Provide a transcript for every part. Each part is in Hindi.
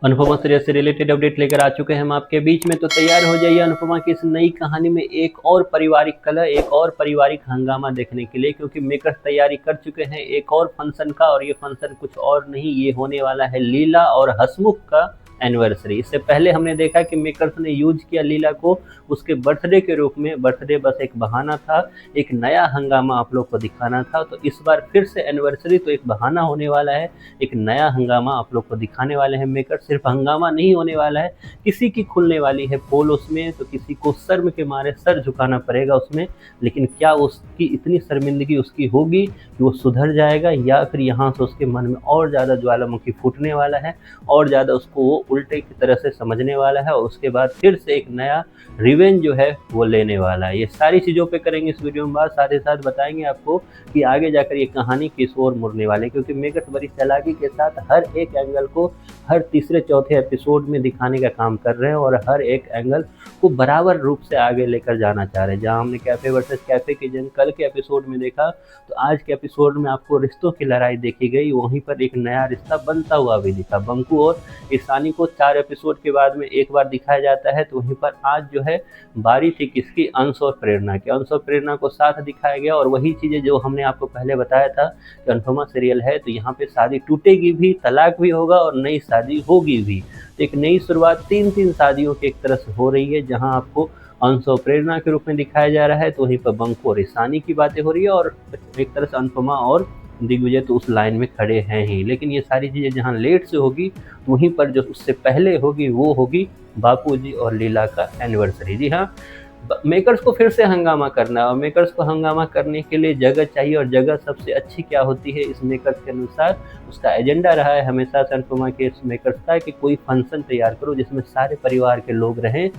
अनुपमा सीरियल से रिलेटेड अपडेट लेकर आ चुके हैं हम आपके बीच में। तो तैयार हो जाइए अनुपमा की इस नई कहानी में एक और पारिवारिक कलह, एक और पारिवारिक हंगामा देखने के लिए, क्योंकि मेकर्स तैयारी कर चुके हैं एक और फंक्शन का। और ये फंक्शन कुछ और नहीं, ये होने वाला है लीला और हसमुख का एनिवर्सरी। इससे पहले हमने देखा कि मेकर्स ने यूज किया लीला को उसके बर्थडे के रूप में। बर्थडे बस एक बहाना था, एक नया हंगामा आप लोग को दिखाना था। तो इस बार फिर से एनिवर्सरी तो एक बहाना होने वाला है, एक नया हंगामा आप लोग को दिखाने वाले हैं मेकर। सिर्फ हंगामा नहीं होने वाला है, किसी की खुलने वाली है पोल उसमें, तो किसी को शर्म के मारे सर झुकाना पड़ेगा उसमें। लेकिन क्या उसकी इतनी शर्मिंदगी उसकी होगी कि वो सुधर जाएगा, या फिर यहाँ से उसके मन में और ज़्यादा ज्वालामुखी फूटने वाला है, और ज़्यादा उसको वो उल्टे की तरह से समझने वाला है, और उसके बाद फिर से एक नया रिवेंज जो है वो लेने वाला है। ये सारी चीज़ों पे करेंगे इस वीडियो में बात, साथ ही साथ बताएंगे आपको कि आगे जाकर ये कहानी किस ओर मुड़ने वाले हैं। क्योंकि मेकर्स बड़ी चालाकी के साथ हर एक एंगल को हर तीसरे चौथे एपिसोड में दिखाने का काम कर रहे हैं, और हर एक एंगल को बराबर रूप से आगे लेकर जाना चाह रहे हैं। जहां हमने कैफे वर्सेस कैफे की जंग कल के एपिसोड में देखा, तो आज के एपिसोड में आपको रिश्तों की लड़ाई देखी गई। वहीं पर एक नया रिश्ता बनता हुआ भी दिखा। बंकू और ईशानी को 4 एपिसोड के बाद में एक बार दिखाया जाता है, तो वहीं पर आज जो है बारी थी किसकी, अंश और प्रेरणा की। अंश और प्रेरणा को साथ दिखाया गया, और वही चीज़ें जो हमने आपको पहले बताया था कि अनुपमा सीरियल है तो यहाँ पे शादी टूटेगी भी, तलाक भी होगा और नई शादी होगी भी। तो एक नई शुरुआत 3-3 शादियों की एक तरह से हो रही है, जहाँ आपको अंश और प्रेरणा के रूप में दिखाया जा रहा है। तो वहीं पर बंकू और ईशानी की बातें हो रही है, और एक तरह से अनुपमा और दिग्विजय तो उस लाइन में खड़े हैं ही। लेकिन ये सारी चीज़ें जहाँ लेट से होगी, तो वहीं पर जो उससे पहले होगी वो होगी बापूजी और लीला का एनिवर्सरी। जी हाँ, मेकर्स को फिर से हंगामा करना है, और मेकर्स को हंगामा करने के लिए जगह चाहिए। और जगह सबसे अच्छी क्या होती है इस मेकर्स के अनुसार, उसका एजेंडा रहा है हमेशा से अनुपमा के इस मेकर्स का कि कोई फंक्शन तैयार करो जिसमें सारे परिवार के लोग रहें,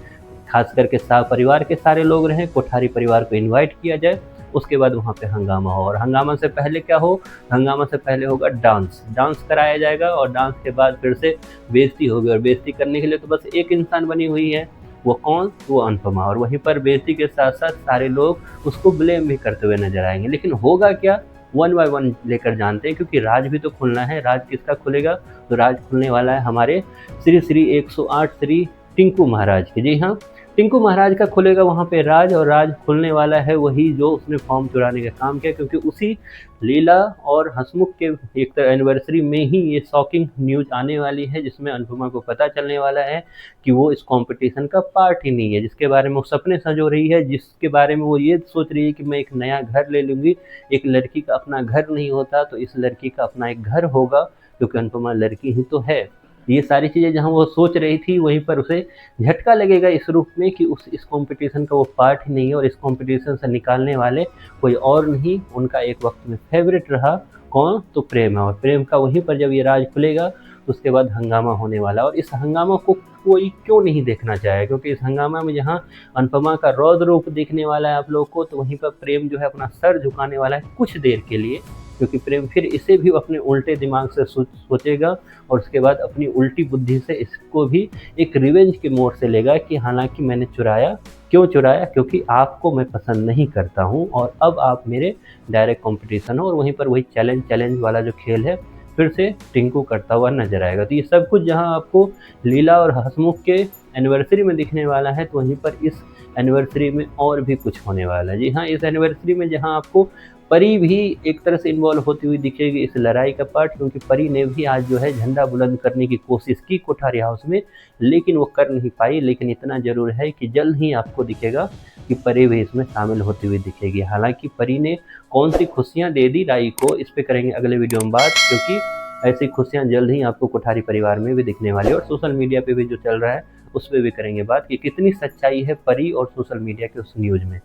खास करके परिवार के सारे लोग रहें, कोठारी परिवार को इन्वाइट किया जाए। उसके बाद वहाँ पे हंगामा हो, और हंगामा से पहले क्या हो, हंगामा से पहले होगा डांस। डांस कराया जाएगा, और डांस के बाद फिर से बेइज्जती होगी। और बेइज्जती करने के लिए तो बस एक इंसान बनी हुई है, वो कौन, वो अनुपमा। और वहीं पर बेइज्जती के साथ साथ सारे लोग उसको ब्लेम भी करते हुए नजर आएंगे। लेकिन होगा क्या, 1 बाय 1 लेकर जानते हैं, क्योंकि राज भी तो खुलना है। राज किसका खुलेगा, तो राज खुलने वाला है हमारे श्री श्री 108 श्री टिंकू महाराज की। जी हाँ, टिंकू महाराज का खुलेगा वहाँ पे राज। और राज खुलने वाला है वही जो उसने फॉर्म चुराने का काम किया, क्योंकि उसी लीला और हसमुख के एक तरह एनिवर्सरी में ही ये शॉकिंग न्यूज आने वाली है, जिसमें अनुपमा को पता चलने वाला है कि वो इस कंपटीशन का पार्ट ही नहीं है, जिसके बारे में वो सपने संजो रही है, जिसके बारे में वो ये सोच रही है कि मैं एक नया घर ले लूँगी। एक लड़की का अपना घर नहीं होता, तो इस लड़की का अपना एक घर होगा, क्योंकि अनुपमा लड़की ही तो है। ये सारी चीज़ें जहाँ वो सोच रही थी, वहीं पर उसे झटका लगेगा इस रूप में कि इस कंपटीशन का वो पार्ट ही नहीं है, और इस कंपटीशन से निकालने वाले कोई और नहीं, उनका एक वक्त में फेवरेट रहा कौन, तो प्रेम है। और प्रेम का वहीं पर जब ये राज खुलेगा, तो उसके बाद हंगामा होने वाला। और इस हंगामा को कोई क्यों नहीं देखना चाहे, क्योंकि इस हंगामा में जहाँ अनुपमा का रौद्र रूप दिखने वाला है आप लोग को, तो वहीं पर प्रेम जो है अपना सर झुकाने वाला है कुछ देर के लिए। क्योंकि प्रेम फिर इसे भी अपने उल्टे दिमाग से सोचेगा, और उसके बाद अपनी उल्टी बुद्धि से इसको भी एक रिवेंज के मोड से लेगा कि हालांकि मैंने चुराया, क्यों चुराया, क्योंकि आपको मैं पसंद नहीं करता हूं, और अब आप मेरे डायरेक्ट कंपटीशन हो। और वहीं पर वही चैलेंज वाला जो खेल है फिर से टिंकू करता हुआ नजर आएगा। तो ये सब कुछ जहां आपको लीला और हसमुख के एनिवर्सरी में दिखने वाला है, तो वहीं पर इस एनिवर्सरी में और भी कुछ होने वाला है। जी हाँ, इस एनिवर्सरी में जहां आपको परी भी एक तरह से इन्वॉल्व होती हुई दिखेगी इस लड़ाई का पार्ट, क्योंकि परी ने भी आज जो है झंडा बुलंद करने की कोशिश की कोठारी हाउस में, लेकिन वो कर नहीं पाई। लेकिन इतना जरूर है कि जल्द ही आपको दिखेगा कि परी भी इसमें शामिल होती हुई दिखेगी। हालांकि परी ने कौन सी खुशियां दे दी राई को, इस पे करेंगे अगले वीडियो में बात, क्योंकि ऐसी खुशियां जल्द ही आपको कोठारी परिवार में भी दिखने वाली है। और सोशल मीडिया पे भी जो चल रहा है उस पर भी करेंगे बात कि कितनी सच्चाई है परी और सोशल मीडिया के उस न्यूज में।